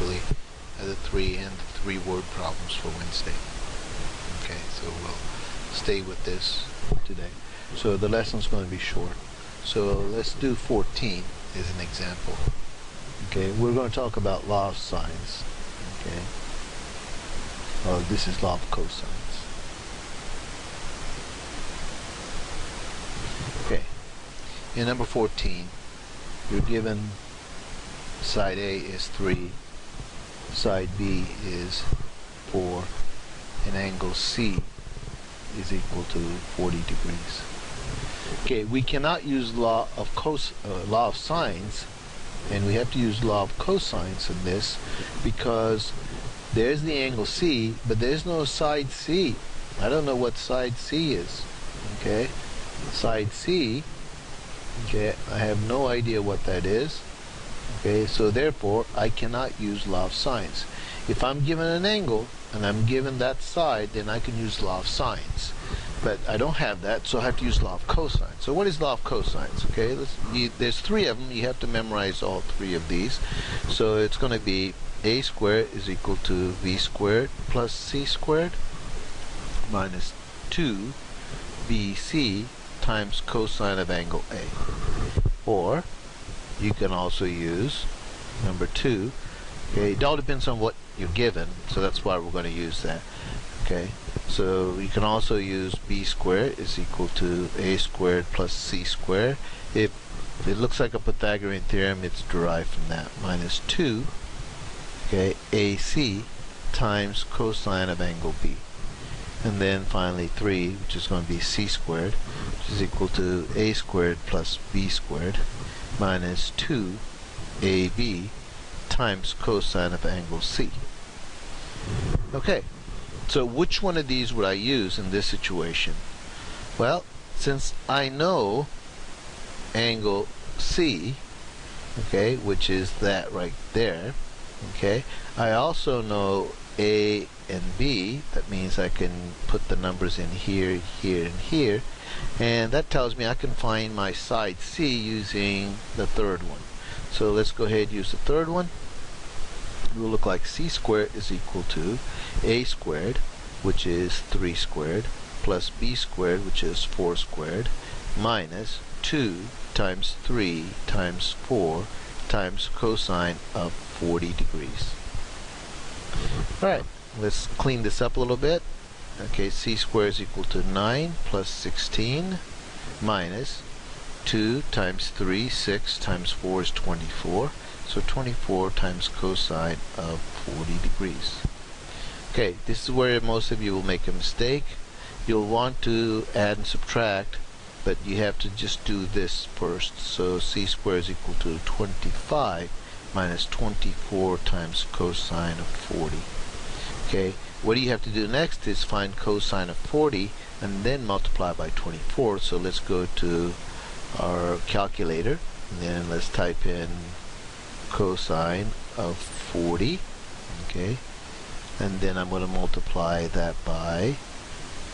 actually the 3 and the 3 word problems for Wednesday. Okay, so we'll stay with this today. So the lesson's going to be short. So let's do 14 as an example. Okay, we're going to talk about law of sines. Okay, this is law of cosines. Okay, in number 14, you're given side A is 3, side B is 4, and angle C is equal to 40 degrees. Okay, we cannot use law of sines, and we have to use law of cosines in this because there's the angle C, but there's no side C. I don't know what side C is. Okay, side C, okay, I have no idea what that is. Okay, so therefore I cannot use law of sines. If I'm given an angle and I'm given that side, then I can use law of sines. But I don't have that, so I have to use law of cosines. So what is law of cosines? Okay, there's 3 of them. You have to memorize all 3 of these. So it's going to be a squared is equal to v squared plus c squared minus 2bc times cosine of angle A. Or you can also use number 2. Okay, it all depends on what you're given, so that's why we're going to use that. Okay, so you can also use b squared is equal to a squared plus c squared. If it looks like a Pythagorean theorem, it's derived from that. Minus 2, okay, ac times cosine of angle B. And then finally 3, which is going to be c squared, which is equal to a squared plus b squared minus 2ab times cosine of angle C. Okay, so which one of these would I use in this situation? Well, since I know angle C, okay, which is that right there, okay, I also know A and B. That means I can put the numbers in here, here, and here, and that tells me I can find my side C using the third one. So let's go ahead and use the third one. It will look like c squared is equal to a squared, which is 3 squared, plus b squared, which is 4 squared, minus 2 times 3 times 4 times cosine of 40 degrees. Alright, let's clean this up a little bit. Okay, c squared is equal to 9 plus 16 minus 2 times 3, 6 times 4 is 24. So 24 times cosine of 40 degrees. Okay, this is where most of you will make a mistake. You'll want to add and subtract, but you have to just do this first. So c squared is equal to 25 minus 24 times cosine of 40. Okay, what you have to do next is find cosine of 40 and then multiply by 24. So let's go to our calculator and then let's type in cosine of 40. Okay, and then I'm going to multiply that by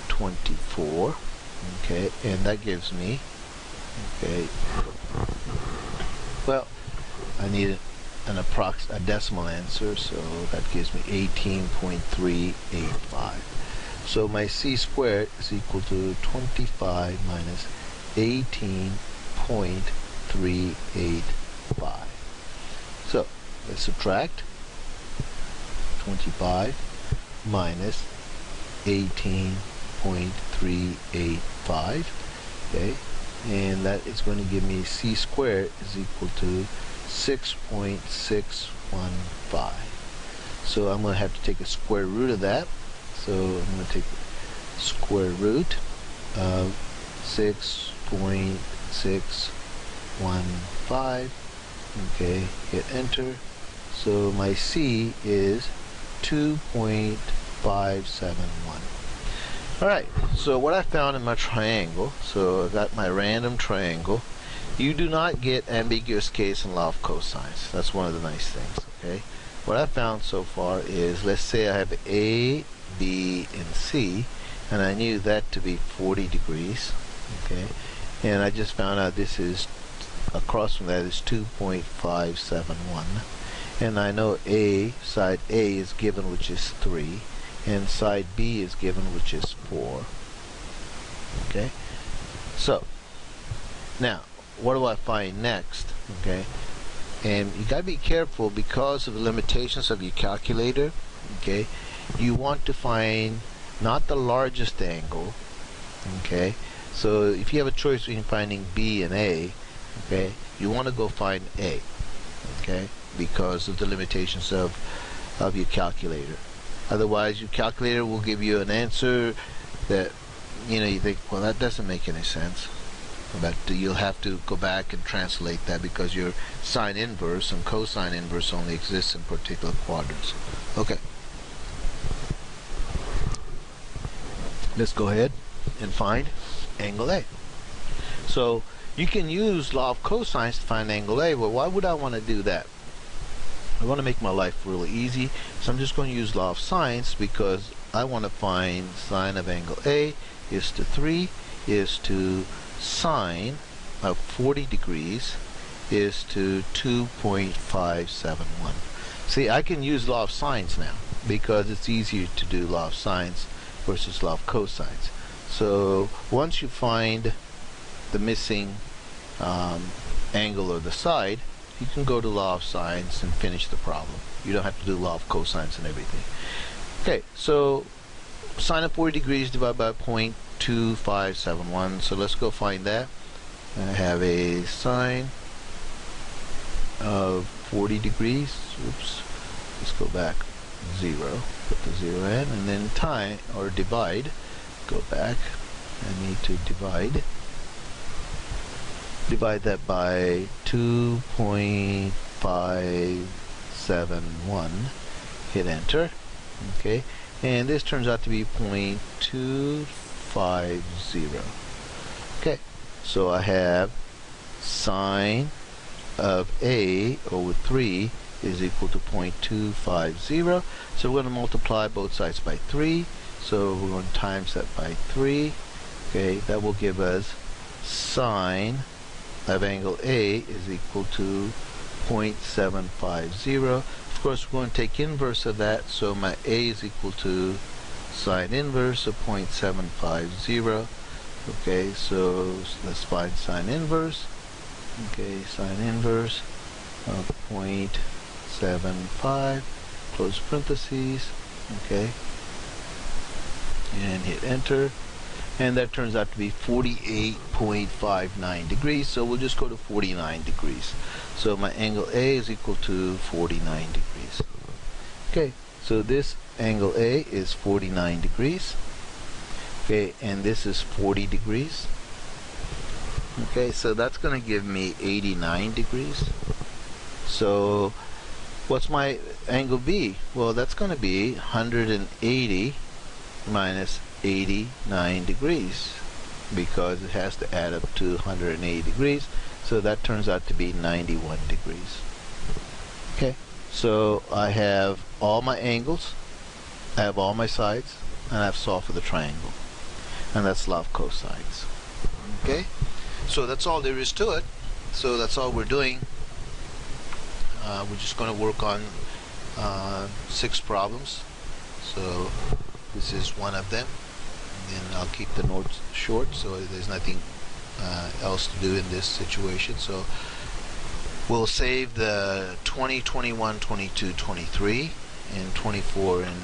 24. Okay, and that gives me, okay, well, I need a decimal answer, so that gives me 18.385. So my c squared is equal to 25 minus 18.385. So let's subtract 25 minus 18.385. Okay, and that is going to give me c squared is equal to 6.615. So I'm going to have to take a square root of that. So I'm going to take the square root of 6.615. Okay, hit enter. So my C is 2.571. Alright, so what I found in my triangle, so I got my random triangle. You do not get ambiguous case in law of cosines. That's one of the nice things. Okay, what I found so far is, let's say I have A, B, and C, and I knew that to be 40 degrees. Okay, and I just found out this is across from that is 2.571, And I know side A is given, which is 3, and side B is given, which is 4. Okay, so now what do I find next? Okay, and you got to be careful because of the limitations of your calculator. Okay, you want to find not the largest angle. Okay, so if you have a choice between finding B and A, okay, you want to go find A. Okay, because of the limitations of your calculator. Otherwise, your calculator will give you an answer that you think, well, that doesn't make any sense. But you'll have to go back and translate that because your sine inverse and cosine inverse only exists in particular quadrants. Okay. Let's go ahead and find angle A. So you can use law of cosines to find angle A. Well, why would I want to do that? I want to make my life really easy, so I'm just going to use law of sines because I want to find sine of angle A is to 3 is to sine of 40 degrees is to 2.571. See, I can use law of sines now because it's easier to do law of sines versus law of cosines. So once you find the missing angle or the side, you can go to law of sines and finish the problem. You don't have to do law of cosines and everything. Okay, so sine of 40 degrees divided by 0.2571. So let's go find that. I have a sine of 40 degrees. Oops. Let's go back. 0. Put the 0 in, and then divide. Go back. I need to divide. Divide that by 2.571. Hit enter. Okay, and this turns out to be 0.250. Okay, so I have sine of A over 3 is equal to 0.250. So we're going to multiply both sides by 3. So we're going to times that by 3. Okay, that will give us sine of angle A is equal to 0.750. Of course, we're going to take inverse of that, so my A is equal to sine inverse of 0.750. Okay, so let's find sine inverse. Okay, sine inverse of 0.75, close parentheses, okay, and hit enter. And that turns out to be 48.59 degrees, so we'll just go to 49 degrees. So my angle A is equal to 49 degrees. Okay, so this angle A is 49 degrees. Okay, and this is 40 degrees. Okay, so that's going to give me 89 degrees. So what's my angle B? Well, that's going to be 180 minus 89 degrees because it has to add up to 180 degrees, so that turns out to be 91 degrees. Okay, so I have all my angles, I have all my sides, and I've solved for the triangle, and that's law of cosines. Okay, so that's all there is to it. So that's all we're doing. We're just going to work on 6 problems. So this is one of them. And I'll keep the notes short, so there's nothing else to do in this situation. So we'll save the 20, 21, 22, 23, and 24, and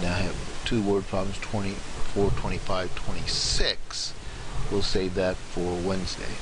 I have 2 word problems, 24, 25, 26. We'll save that for Wednesday.